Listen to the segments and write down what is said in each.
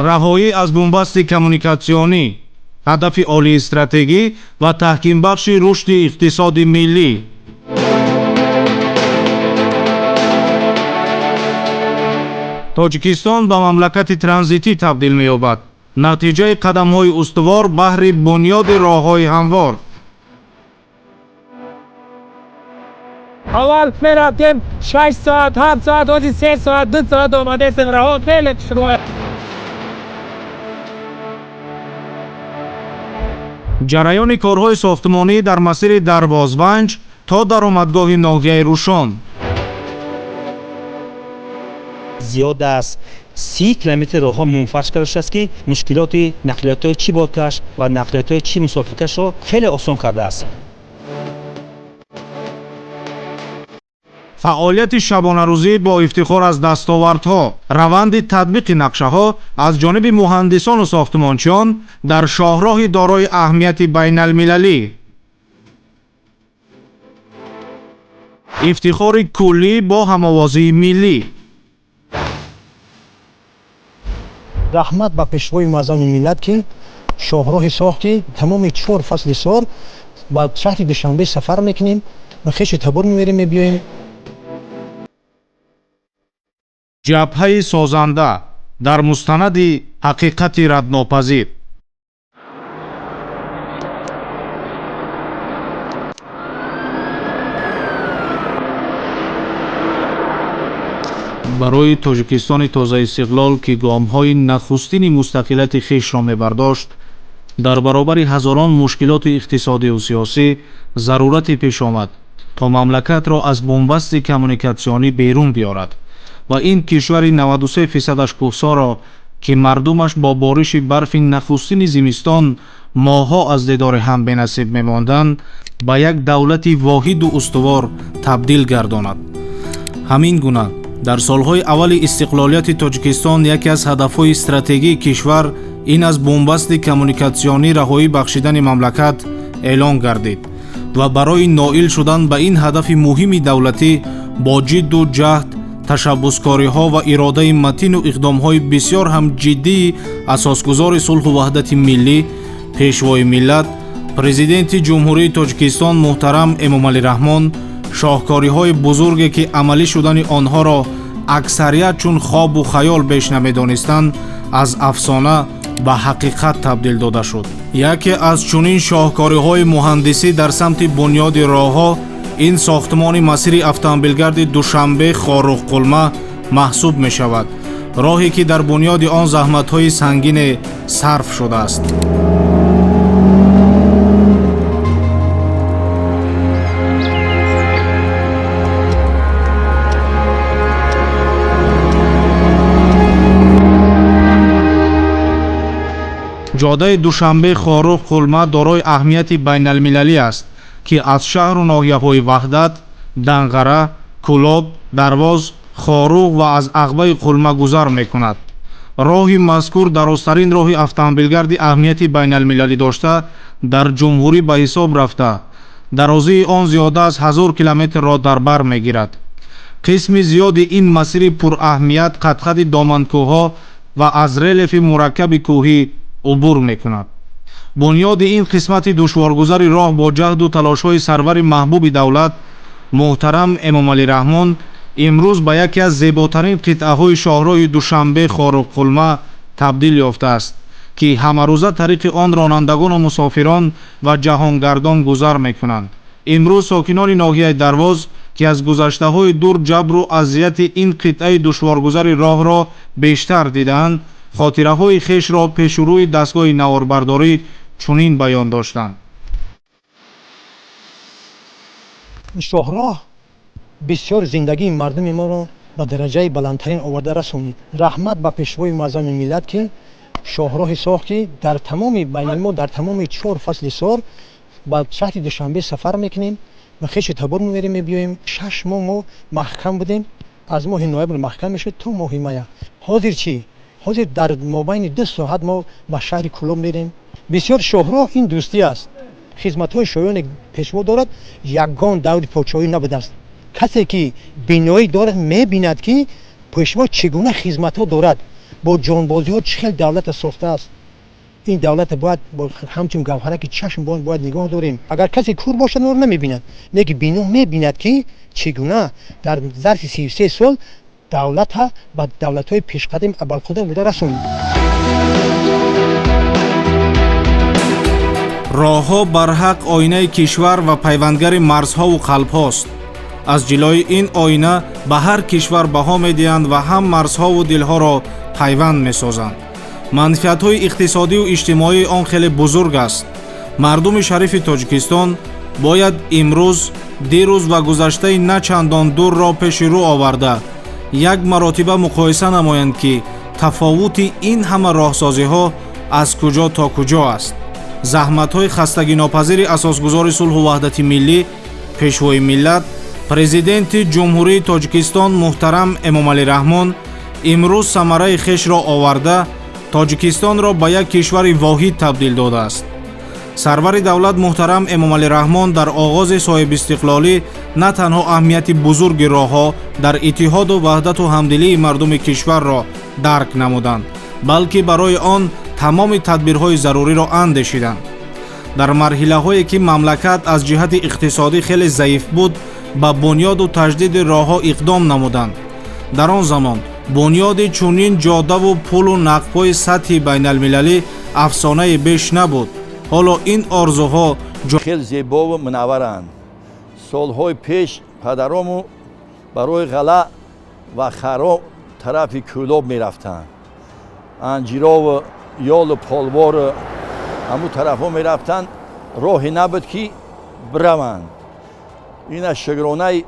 раҳоӣ аз бумбасти коммуникатсионӣ, ҳадафи олии стратегӣ ва таҳкимбахши рушди иқтисоди миллӣ. тоҷикистон ба мамлакати транзитӣ табдил меёбад. натиҷаи қадамҳои устувор баҳри бунёди роҳҳои ҳамвор. Аввал мерафтем 6 соат, 7 соат, ҳозир 3 соат, 2 соат омадастем. раҳо хеле шуд. ҷараёни корҳои сохтмонӣ дар масири Дарвозванҷ то даромадгоҳи ноҳияи Рӯшон. зиёд аст 30 километр роҳҳо мунфарш карда шудааст, ки мушкилоти нақлиётҳои чиборкаш ва нақлиётҳои чи мусофиркашро хеле осон кардааст. фаъолияти шабонарӯзӣ бо ифтихор аз дастовардҳо, раванди татбиқи нақшаҳо аз ҷониби муҳандисону сохтмончиён дар шоҳроҳи дорои аҳамияти байналмилалӣ. ифтихори куллӣ бо ҳамовозии миллӣ. раҳмат ба пешвои муаззами миллат, ки шоҳроҳи сохти тамоми 4 фасли сол ба шаҳри Душанбе сафар мекунем ва хеши табор меберем, мебиёем. ҷабҳаи созанда дар мустанади ҳақиқати раднопазир. барои тоҷикистони тозаистиқлол, ки гомҳои нахустини мустақилияти хешро мебардошт, дар баробари ҳазорон мушкилоти иқтисодию сиёсӣ зарурате пеш омад, то мамлакатро аз бумбасти коммуникатсионӣ берун биёрад ва ин кишвари 93% кӯҳсоро, ки мардумаш бо бориши барфи нахустини зимистон моҳҳо аз дидори ҳам бенасиб мемонданд, ба як давлати воҳиду устувор табдил гардонад. ҳамин гуна дар солҳои аввали истиқлолияти Тоҷикистон яке аз ҳадафҳои стратегии кишвар ин аз бумбасти коммуникатсионӣ раҳоӣ бахшидани мамлакат эълон гардид ва барои ноил шудан ба ин ҳадафи муҳими давлатӣ бо ҷидду ҷаҳд, ташаббускориҳо ва иродаи матину иқдомҳои бисёр ҳам ҷиддии асосгузори сулҳу ваҳдати миллӣ, пешвои миллат, президенти ҷумҳурии Тоҷикистон муҳтарам Эмомалӣ Раҳмон шоҳкориҳои бузурге, ки амалӣ шудани онҳоро аксарият чун хобу хаёл беш намедонистанд, аз афсона ба ҳақиқат табдил дода шуд. яке аз чунин шоҳкориҳои муҳандисӣ дар самти бунёди роҳҳо ин сохтмони масири автомобилгарди Душанбе Хорухқулма маҳсуб мешавад. роҳе, ки дар бунёди он заҳматҳои сангине сарф шудааст. ҷодаи Душанбе Хорухқулма дорои аҳамияти байналмилалӣ аст, ки аз шаҳру ноҳияҳои Ваҳдат, Данғара, Кӯлоб, Дарвоз, Хорух ва аз Ағбаи Қулма гузар мекунад. роҳи мазкур дарозтарин роҳи автомобилгарди аҳамияти байналмилалӣ дошта дар ҷумҳурӣ ба ҳисоб рафта, дарозии он зиёда аз 1000 километрро дар бар мегирад. қисми зиёди ин масири пураҳамият қатқади доманкӯҳҳо ва аз релефи мураккаби кӯҳӣ убур мекунад. бунёди ин қисмати душворгузари роҳ бо ҷаҳду талошҳои сарвари маҳбуби давлат муҳтарам Эмомалӣ Раҳмон имрӯз ба яке аз зеботарин қитъаҳои шоҳроҳи Душанбе Хорухқулма табдил ёфтааст, ки ҳамарӯза тариқи он ронандагону мусофирон ва ҷаҳонгардон гузар мекунанд. имрӯз сокинони ноҳияи Дарвоз, ки аз гузаштаҳои дур ҷабру азияти ин қитъаи душворгузари роҳро бештар дидаанд, хотираҳои хешро пешурӯи дастгоҳи наворбардорӣ чунин баён доштанд. шоҳроҳ бисёр зиндагии мардуми моро ба дараҷаи баландтарин оварда расонид. раҳмат ба пешвои муаззами миллат, ки шоҳроҳи сохти дар тамоми байналмо дар тамоми 4 фасли сол ба шаҳри Душанбе сафар мекунем ва хеши табор меберем, мебиёем. 6 моҳ мо маҳкам будем, аз моҳи ноябр маҳкам мешуд то моҳи мая. ҳозир чӣ? ҳозир дар мобайни 2 соат мо ба шаҳри Кӯлоб мерем. бисёр шоҳроҳ ин дӯстӣ аст. хизматҳои шоёне пешво дорад, ягон даври подшоҳӣ набудааст. касе ки биноӣ дорад мебинад, ки пешво чӣ гуна хизматҳо дорад. با جانبازی‌ها چه دولت ساخته است. این دولت باید با همچون گوهره که چشم باید نگاه داریم. اگر کسی کور باشه نور نمی‌بیند، نگه بینو می‌بیند که چگونه در ظرف 33 سال دولت ها و دولت‌های پیشقدم ابوالقدر بوده رسوند. роҳҳо барҳақ оинаи кишвар ва пайвандгари марзҳо ву қалбҳост. аз ҷилои ин оина ба ҳар кишвар баҳо медиҳанд ва ҳам марзҳову дилҳоро пайванд месозанд. манфиатҳои иқтисодию иҷтимоии он хеле бузург аст. мардуми шарифи тоҷикистон бояд имрӯз, дирӯз ва гузаштаи на чандон дурро пеши рӯ оварда як маротиба муқоиса намоянд ки тафовути ин ҳама роҳсозиҳо аз куҷо то куҷо аст. заҳматҳои хастагинопазири асосгузори сулҳу ваҳдати миллӣ, пешвои миллат, президенти ҷумҳурии Тоҷикистон муҳтарам Эмомалӣ Раҳмон имрӯз самараи хешро оварда Тоҷикистонро ба як кишвари воҳид табдил додааст. сарвари давлат муҳтарам Эмомалӣ Раҳмон дар оғози соҳибистиқлолӣ на танҳо аҳамияти бузурги роҳҳо дар иттиҳоду ваҳдату ҳамдилии мардуми кишварро дарк намуданд, балки барои он тамоми тадбирҳои заруриро андешиданд. дар марҳилаҳое ки мамлакат аз ҷиҳати иқтисодӣ хеле заиф буд, ба бунёду таҷдиди роҳҳо иқдом намуданд. дар он замон бунёди чунин ҷоддаву пулу нақбҳои сатҳи байналмилалӣ афсонае беш набуд. ҳоло ин орзуҳо хеле зебову мунавваранд. солҳои пеш падарому барои ғала ва харо тарафи кӯлоб мерафтанд. анҷирову ёлу полвору ҳамун тарафҳо мерафтанд, роҳе набуд ки бираванд. ина шугронаи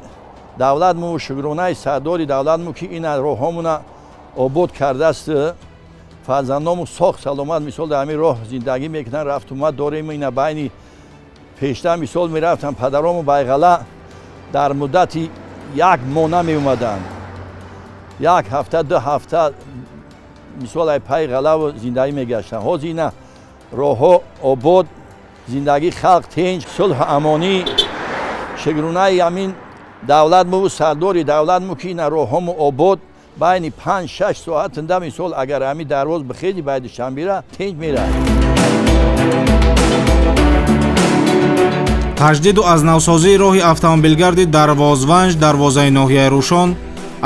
давлатму, шугронаи сардори давлатму ки ина роҳҳомуна обод кардааст. фарзандному сох саломат мисол дар ҳамин роҳ зиндагӣ мекунанд, рафтумад дорем. ина байни пештар мисол мерафтанд, падарому байғала дар муддати як моҳ намеомаданд. як ҳафта, ду ҳафта мисол ай пай ғалаву зиндагӣ мегаштанд. ҳозир ина роҳҳо обод, зиндагии халқ тинҷ, сулҳу амонӣ. шугронаи ҳамин давлатму, сардори давлатму ки ина роҳҳому обод байни 5-6 соатанда мисол агар ҳамин дарвоз бихеҷи байди шамбира тинҷ меравад. таҷдиду аз навсозии роҳи автомобилгарди Дарвозванҷ, дарвозаи ноҳияи Рӯшон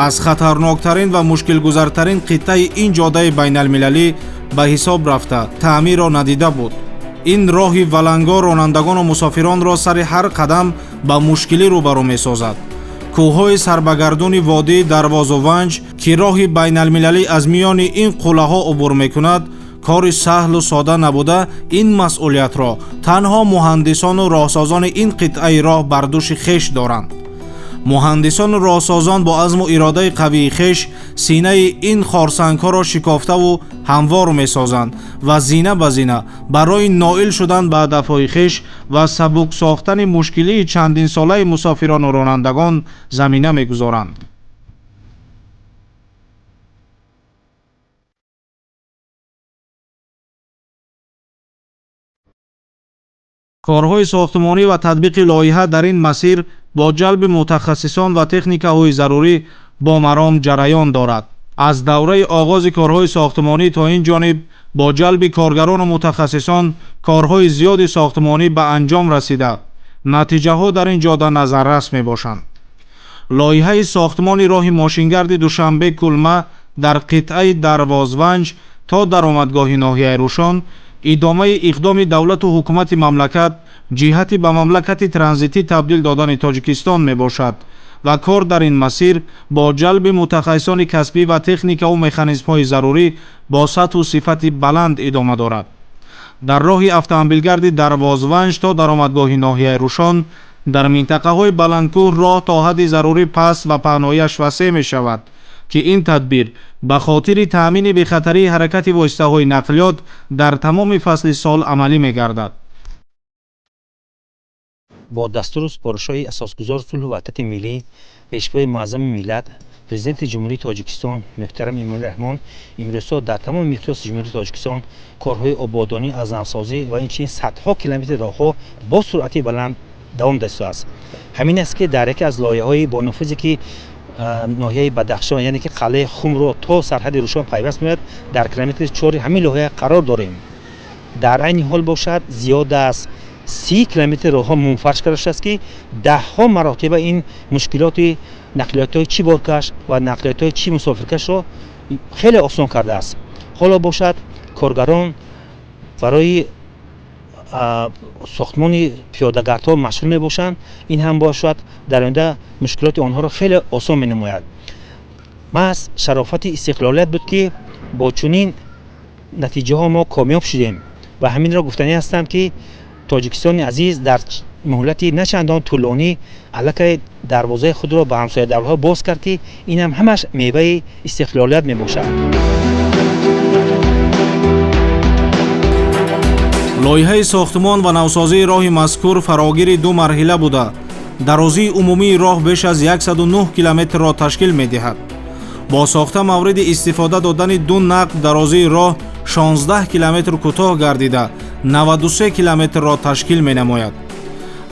аз хатарноктарин ва мушкилгузартарин қиттаи ин ҷоддаи байналмилалӣ ба ҳисоб рафта таъмирро надида буд. ин роҳи валангор ронандагону мусофиронро сари ҳар қадам ба мушкилӣ рӯбарӯ месозад. кӯҳҳои сарбагардуни водии Дарвозуванҷ ки роҳи байналмилалӣ аз миёни ин қулъаҳо убур мекунад, кори саҳлу сода набуда, ин масъулиятро танҳо муҳандисону роҳсозони ин қитъаи роҳ бар дӯши хеш доранд. муҳандисону роҳсозон бо азму иродаи қавии хеш синаи ин хорсангҳоро шикофтаву ҳамвор месозанд ва зина ба зина барои ноил шудан ба ҳадафҳои хеш ва сабук сохтани мушкилии чандинсолаи мусофирону ронандагон замина мегузоранд. корҳои сохтмонӣ ва татбиқи лоиҳа дар ин масир бо ҷалби мутахассисон ва техникаҳои зарурӣ бо маром ҷараён дорад. аз давраи оғози корҳои сохтмонӣ то ин ҷониб бо ҷалби коргарону мутахассисон корҳои зиёди сохтмонӣ ба анҷом расида, натиҷаҳо дар ин ҷодда назаррас мебошанд. лоиҳаи сохтмони роҳи мошингарди Душанбе-Кулма дар қитъаи Дарвозванҷ то даромадгоҳи ноҳияи Рӯшон идомаи иқдоми давлату ҳукумати мамлакат ҷиҳати ба мамлакати транзитӣ табдил додани Тоҷикистон мебошад ва кор дар ин масир бо ҷалби мутахассисони касбӣ ва техникаву механизмҳои зарурӣ бо сатҳу сифати баланд идома дорад. дар роҳи автомобилгарди Дарвозванҷ то даромадгоҳи ноҳияи Рӯшон дар минтақаҳои баландкӯҳ роҳ то ҳадди зарурӣ паст ва паҳноияш васеъ мешавад ки ин тадбир ба хотири таъмини бехатарии ҳаракати воситаҳои нақлиёт дар тамоми фасли сол амалӣ мегардад. бо дастуру супоришҳои асосгузор сулҳу ваҳдати миллӣ, пешвои муаззами миллат, президенти ҷумҳурии Тоҷикистон муҳтарам Эмомалӣ Раҳмон имрӯзҳо дар тамоми миқёси ҷумҳурии Тоҷикистон корҳои ободонӣ, аз навсозӣ ва инчунин садҳо километри роҳҳо бо суръати баланд давом дастааст. ҳамин аст ки дар яке аз лоиҳаҳои бонуфузе ки ناحیه بدخشان یعنی که قلعه خم رو تا سرحد روشان پیوست میاد در کیلومتر 4 همین لایحه قرار داریم. در این حال باشد زیاد از 30 کیلومتر راه منفرش کرده است که 10 مراتب این مشکلات نقلیات های چی بارکش و نقلیات های چی مسافرکش را خیلی آسان کرده است. حالا باشد کارگران برای ساختمان پیاده‌گردها مشغول می باشند، این هم باشد در آینده مشکلات آنها را خیلی آسان می نماید. محض شرافت استقلالیت بود که با چنین نتیجه ها ما کامیاب شدیم و همین را گفتنی هستم که تاجیکستان عزیز در مهلتی نه چندان طولانی الکی دروازه خود را به همسایه دولت‌ها باز کرد که این هم همش میوه استقلالیت می باشد. لایحه ساختمان و نوسازی راه مذکور فراگیر دو مرحله بوده. درازی عمومی راه بیش از 109 کیلومتر را تشکیل می دهد. با ساخته مورد استفاده دادن دو نقب درازی راه 16 کیلومتر کوتاه گردیده 93 کیلومتر را تشکیل می نماید.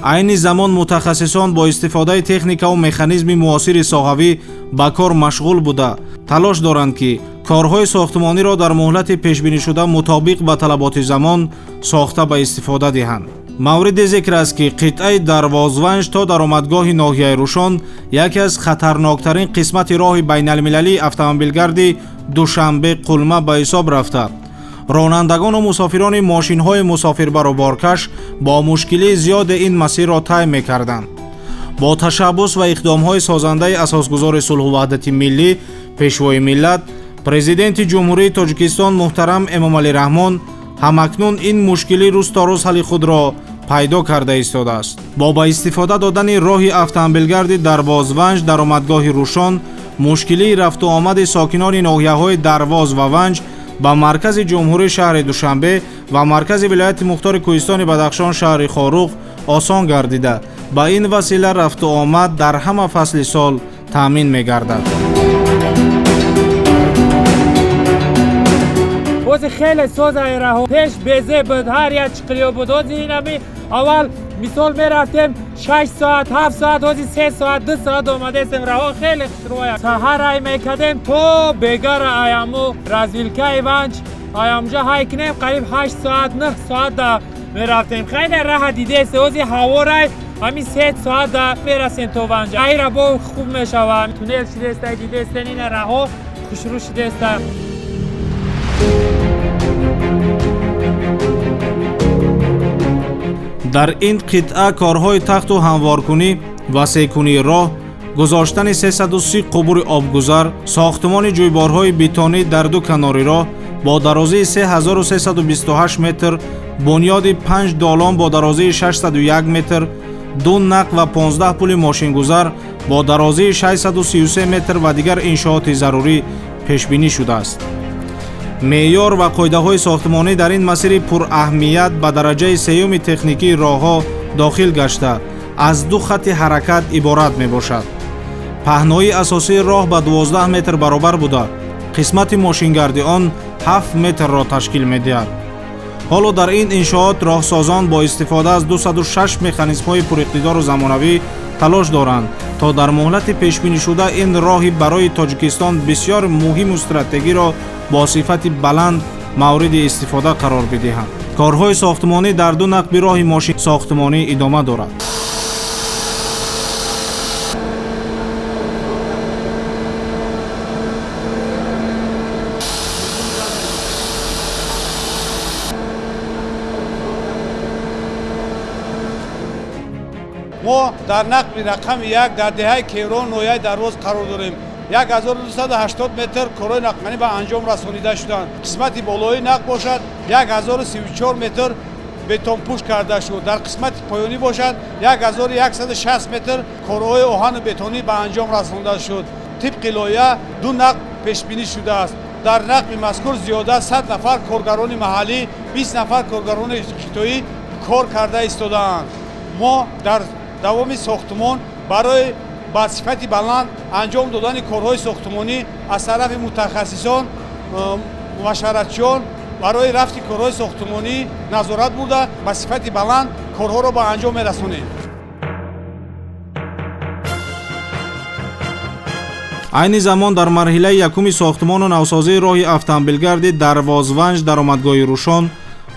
عین زمان متخصصان با استفاده تکنیک و مکانیزم معاصر ساحوی به کار مشغول بوده تلاش دارند که کارهای ساختمانی را در مهلت پیش بینی شده مطابق به طلبات زمان ساخته به استفاده دهند. مورد ذکر است که قطعه دروازونج تا درآمدگاه ناحیه روشان یکی از خطرناکترین قسمت راه بین المللی اتومبیلگرد دوشنبه قلمه به حساب رفته. رانندگان و مسافران ماشین‌های مسافربر و بارکش با مشکلی زیاد این مسیر را طی می‌کردند. با تشبث و اقدام‌های سازنده اساسگزار صلح و وحدت ملی پیشوای ملت پرزیدنت جمهوری تاجیکستان محترم امامعلی رحمان همکنون این مشکلی روز تا روز حل خود را پیدا کرده ایستاده است. با استفاده دادن راه اتومبیلگرد دروازونج درآمدگاه روشان مشکلی رفت و آمد ساکنان ناحیه‌های درواز و ونج با مرکز جمهوری شهر دوشنبه و مرکز ولایت مختار کوهستان بدخشان شهر خاروق آسان گردیده با این وسیله رفت و آمد در همه فصل سال تامین می‌گردد. واسه خیلی سوزای راه پیش بیزه بود هر یک چقلیو بود واسه اینمی اول مثال میرفتیم 6 ساعت 7 ساعت واسه 3 ساعت 2 ساعت اومده سیم راه خیلی شروعه سهر های میکردیم تو بگر ایامو رازویلکای ونج ایامجا های کنیم قریب 8 ساعت 9 ساعت دا میرفتیم خیلی راه دیده است واسه هوا رای همین 3 ساعت دا میرسیم تو ونج ای را با خوب میشوه تونل شده است دیده است این راه خوشرو شده است. در این قطعه کارهای تخت و هموارکنی و سه‌کنی راه، گذاشتن 330 قبور آبگذر، ساختمان جویبارهای بتونی در دو کنار راه با درازی 3328 متر، بنیاد 5 دالان با درازی 601 متر، 2 نقب و 15 پل ماشینگذر با درازی 633 متر و دیگر انشاءات ضروری پیش بینی شده است. معیار و قاعده‌های ساختمانی در این مسیر پر اهمیت به درجه سیوم تکنیکی راه‌ها داخل گشته از دو خط حرکت عبارت میباشد. پهنای اساسی راه به 12 متر برابر بوده، قسمت ماشینگردی آن 7 متر را تشکیل می‌دهد. حالا در این انشاءات راهسازان با استفاده از 206 مکانیزم‌های پراقتدار و زمانوی تلاش دارند تا در مهلت پیش بینی شده این راهی برای تاجیکستان بسیار مهم و استراتژیکی را با صفت بلند مورد استفاده قرار بدهند. کارهای ساختمانی در دو نقب راه ماشین ساختمانی ادامه دارد. ما در نقب رقم 1 در دهه کیران نویای دروازه قرار داریم. 1280 متر کارهای نقبی به انجام رسانیده شدند. قسمت بالایی نقب باشد 1034 متر بتون پوش کرده شد. در قسمت پایانی باشد 1160 متر کارهای آهن بتونی به انجام رسانیده شد. طبق لایحه دو نقب پیش بینی شده است. در نقب مذکور زیاده 100 نفر کارگران محلی 20 نفر کارگران خطایی کار کرده ایستادند. ما در دوام ساختمان برای با صفت بلند انجام دادن کارهای ساختمانی از طرف متخصصان مشورتچیان برای رفت کارهای ساختمانی نظارت بوده با صفت بلند کارها را به انجام می‌رسانیم. айни замон дар марҳилаи якуми сохтмону навсозии роҳи автомобилгарди Дарвозванҷ даромадгоҳи Рӯшон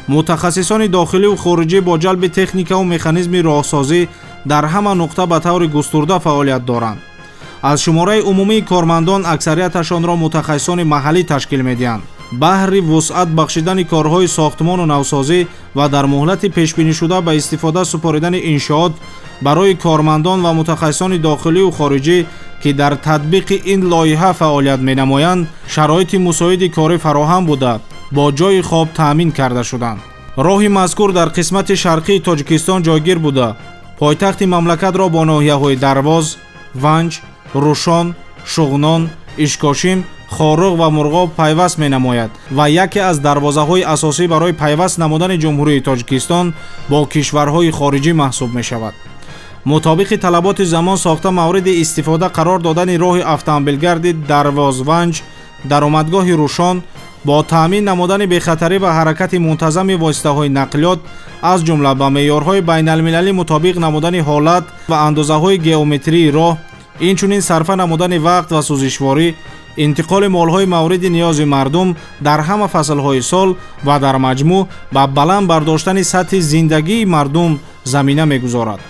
мутахассисони дохиливу хориҷӣ бо ҷалби техникаву механизми роҳсозӣ дар ҳама нуқта ба таври густурда фаъолият доранд. аз шумораи умумии кормандон аксарияташонро мутахассисони маҳаллӣ ташкил медиҳанд. баҳри вусъат бахшидани корҳои сохтмону навсозӣ ва дар муҳлати пешбинишуда ба истифода супоридани иншоот барои кормандон ва мутахассисони дохиливу хориҷӣ ки дар татбиқи ин лоиҳа фаъолият менамоянд, шароити мусоиди корӣ фароҳам буда бо ҷойи хоб таъмин карда шуданд. роҳи мазкур дар қисмати шарқии Тоҷикистон ҷойгир буда пойтахти мамлакатро бо ноҳияҳои Дарвоз, Ванҷ, Рӯшон, Шуғнон, Ишкошим, Хоруғ ва Мурғоб пайваст менамояд ва яке аз дарвозаҳои асосӣ барои пайваст намудани Ҷумҳурии Тоҷикистон бо кишварҳои хориҷӣ маҳсуб мешавад. мутобиқи талаботи замон сохта мавриди истифода қарор додани роҳи автомобилгарди Дарвозванҷ даромадгоҳи Рӯшон бо таъмин намудани бехатарӣ ва ҳаракати мунтазами воситаҳои нақлиёт аз ҷумла ба меъёрҳои байналмилалӣ мутобиқ намудани ҳолат ва андозаҳои геометрии роҳ, инчунин сарфа намудани вақт ва сӯзишворӣ, интиқоли молҳои мавриди ниёзи мардум дар ҳама фаслҳои сол ва дар маҷмӯъ ба баланд бардоштани сатҳи зиндагии мардум замина мегузорад.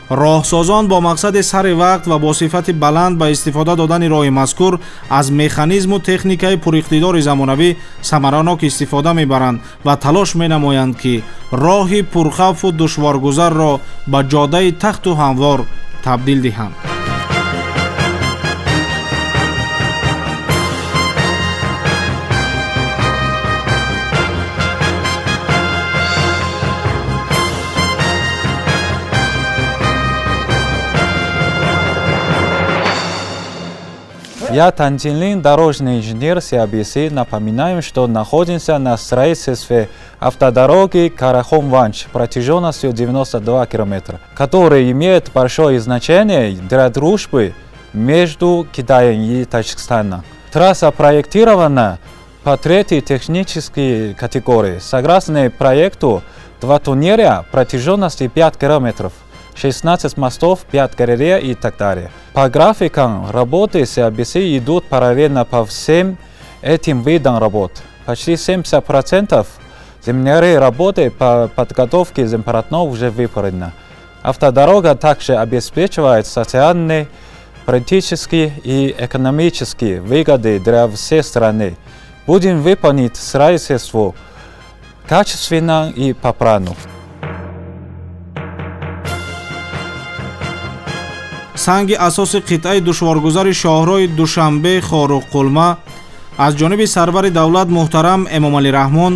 роҳсозон бо мақсади сари вақт ва бо сифати баланд ба истифода додани роҳи мазкур аз механизму техникаи пуриқтидори замонавӣ самаранок истифода мебаранд ва талош менамоянд ки роҳи пурхавфу душворгузарро ба ҷоддаи тахту ҳамвор табдил диҳанд. Я Тантинлин, дорожный инженер CBC. Напоминаем, что находимся на строительстве автодороги Карахон-Ванч протяженностью 92 километра, который имеет большое значение для дружбы между Китаем и Таджикистаном. Трасса проектирована по третьей технической категории. Согласно проекту, 2 туннеля протяженностью 5 километров. 16 мостов, 5 галерей и так далее. По графикам работы CBC идут параллельно по всем этим видам работ. Почти 70% земляные работы по подготовке землеполотнов уже выполнено. Автодорога также обеспечивает социальные, политические и экономические выгоды для всей страны. Будем выполнить строительство качественно и по плану. санги асоси қитъаи душворгузари шоҳроҳи Душанбе Хоруққулма аз ҷониби сарвари давлат муҳтарам Эмомалӣ Раҳмон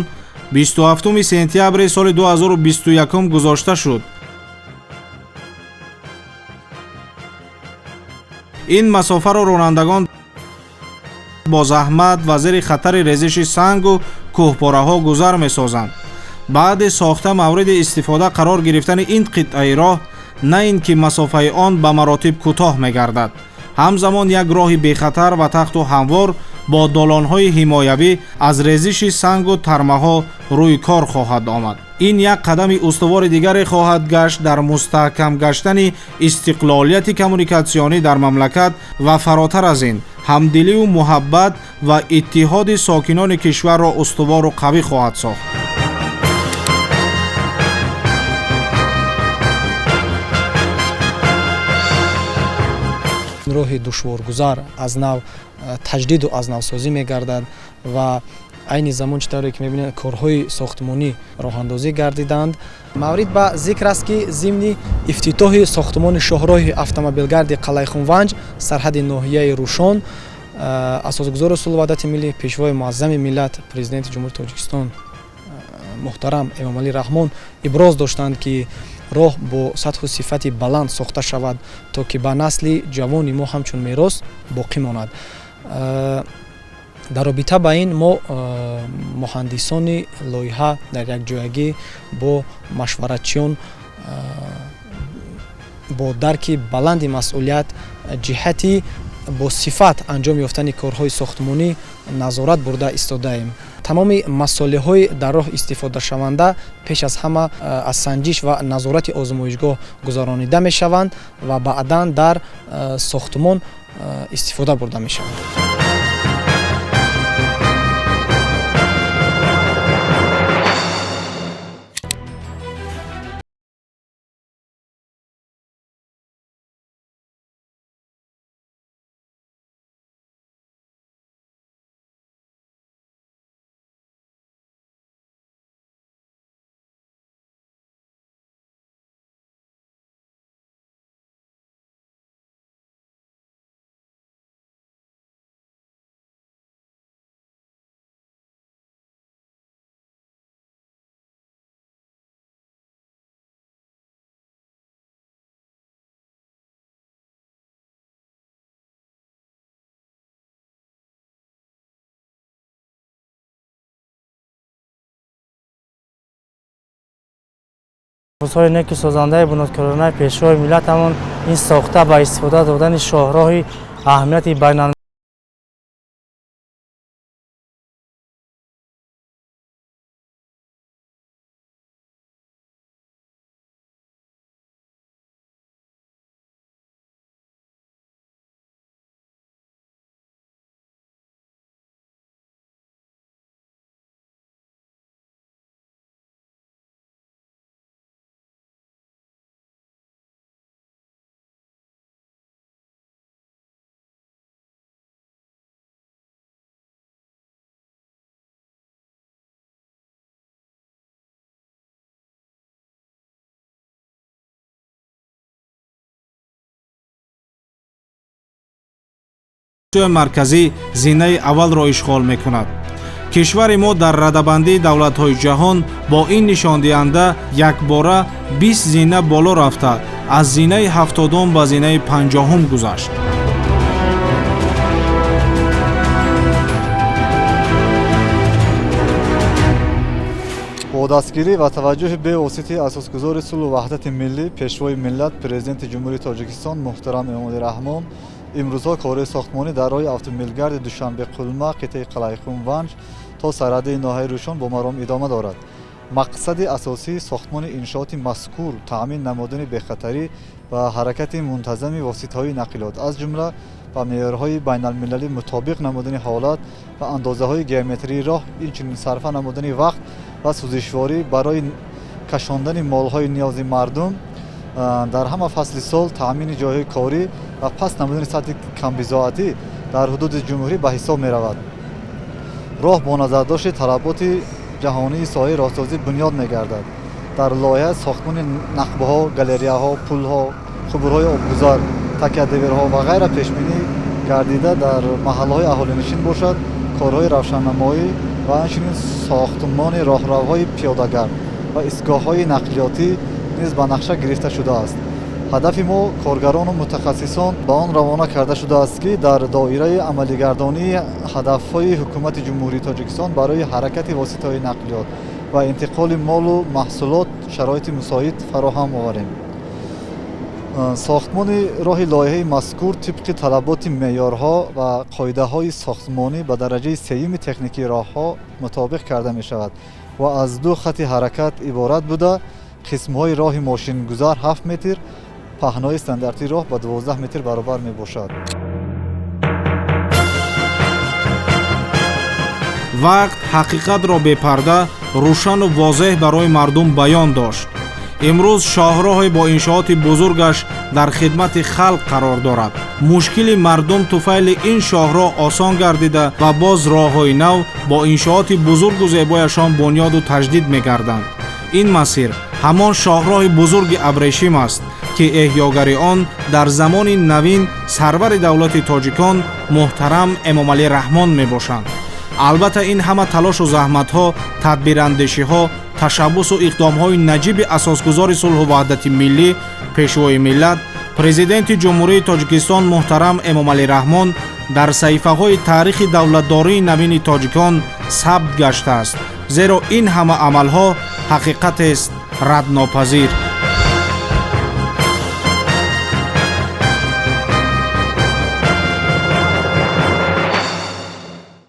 27 сентябри соли 2021 гузошта шуд. ин масофаро ронандагон бо заҳмат ва зери хатари резиши сангу кӯҳпораҳо гузар месозанд. баъди сохта мавриди истифода қарор гирифтани ин қитъаи роҳ на ин ки масофаи он ба маротиб кӯтоҳ мегардад, ҳамзамон як роҳи бехатар ва тахту ҳамвор бо долонҳои ҳимоявӣ аз резиши сангу тармаҳо рӯи кор хоҳад омад. ин як қадами устувори дигаре хоҳад гашт дар мустаҳкам гаштани истиқлолияти коммуникатсионӣ дар мамлакат ва фаротар аз ин ҳамдилию муҳаббат ва иттиҳоди сокинони кишварро устувору қавӣ хоҳад сохт. роҳи душворгузар аз нав таҷдиду аз навсозӣ мегардад ва айни замон чӣ тавре ки мебинед корҳои сохтмонӣ роҳандозӣ гардиданд. маврид ба зикр аст ки зимни ифтитоҳи сохтмони шоҳроҳи автомобилгарди Қалайхунванҷ сарҳади ноҳияи Рӯшон асосгузори Сулҳу ваҳдати миллӣ пешвои муаззами миллат президенти ҷумҳурии Тоҷикистон муҳтарам Эмомалӣ Раҳмон иброз доштанд ки роҳ бо сатҳу сифати баланд сохта шавад, то ки ба насли ҷавони мо ҳамчун мерос боқӣ монад. дар робита ба ин мо муҳандисони лоиҳа дар якҷоягӣ бо машваратчиён бо дарки баланди масъулият ҷиҳати бо сифат анҷом ёфтани корҳои сохтмонӣ назорат бурда истодаем. тамоми масъолияҳои дар роҳ истифодашаванда пеш аз ҳама аз санҷиш ва назорати озмоишгоҳ гузаронида мешаванд ва баъдан дар сохтмон истифода бурда мешавад. روزهای نیکی سازنده بنیادگرانه پیشروی ملتمان این ساخته با استفاده دادن شاهراه اهمیت بین مرکزی زینه اول را اشغال میکند. کشور ما در رده‌بندی دولت‌های جهان با این نشان دهنده یک باره 20 زینه بالا رفته، از زینه 70 به زینه 50 گذشت. با دستگیری و توجه به واسطه اساسگذار صلح و وحدت ملی پیشوای ملت پرزیدنت جمهوری تاجیکستان محترم امامعلی رحمان امروزها کار ساختمانی در راه اتومبیلگرد دوشنبه قلمه قطعه قلعه‌خون ونج تا سرحد ناحیه روشن با مرام ادامه دارد. مقصد اساسی ساختمان انشاءات مذکور تامین نمودن بخطری و حرکت منتظم واسطه‌های نقلیات از جمله با معیارهای بین المللی مطابق نمودن حالت و اندازه‌های گیومتری راه، اینچنین صرفه نمودن وقت و سوزشواری برای کشاندن مال‌های نیازی مردم در همه فصل سال، تامین جای‌های کاری و پس نمودن سطح کمبزاعتی در حدود جمهوری به حساب می‌رود. راه با نظر داشت طلبات جهانی ساحه راهسازی بنیاد می‌گردد. در لایحه ساختمان نخبه‌ها، گالریاها، پل‌ها، خبرهای آبگذر، تکیه‌دورها و غیره پیش‌بینی گردیده در محل‌های اهالی‌نشین باشد. کارهای روشننمایی و همچنین ساختمان راهروهای پیاده‌گرد و ایستگاه‌های نقلیاتی نیز به نقشه گرفته شده است. هدف ما کارگران و متخصصان به آن روانه کرده شده است که در دایره عملی‌گردانی هدف‌های حکومت جمهوری تاجیکستان برای حرکت واسطه‌های نقلیات و انتقال مال و محصولات شرایط مساعد فراهم آوریم. ساختمان راه لایحه مذکور طبق طلبات معیارها و قاعده‌های ساختمانی به درجه سوم تکنیکی راه‌ها مطابق کرده می‌شود و از دو خط حرکت عبارت بوده. قسم‌های راه ماشین گذار 7 متر، پهنای استانداردی راه به 12 متر برابر می‌باشد. وقت حقیقت را بپرده روشن و واضح برای مردم بیان داشت. امروز شاهراه با انشاءات بزرگش در خدمت خلق قرار دارد. مشکل مردم طفیل این شاهراه آسان گردیده و باز راه‌های نو با انشاءات بزرگ و زیبایشان بنیاد و تجدید می‌گردند. این مسیر همان شاهراه بزرگ ابریشم است که احیاگری آن در زمان نوین سرور دولت تاجیکان محترم امامعلی رحمان میباشند. البته این همه تلاش و زحمت‌ها، تدبیراندیشی‌ها، تشبث و اقدام‌های نجیب اساسگذار صلح و وحدت ملی پیشوای ملت پرزیدنت جمهوری تاجیکستان محترم امامعلی رحمان در صحیفه‌های تاریخ دولتداری نوین تاجیکان ثبت گشته است، زیرا این همه عمل‌ها حقیقت است ردناپذیر.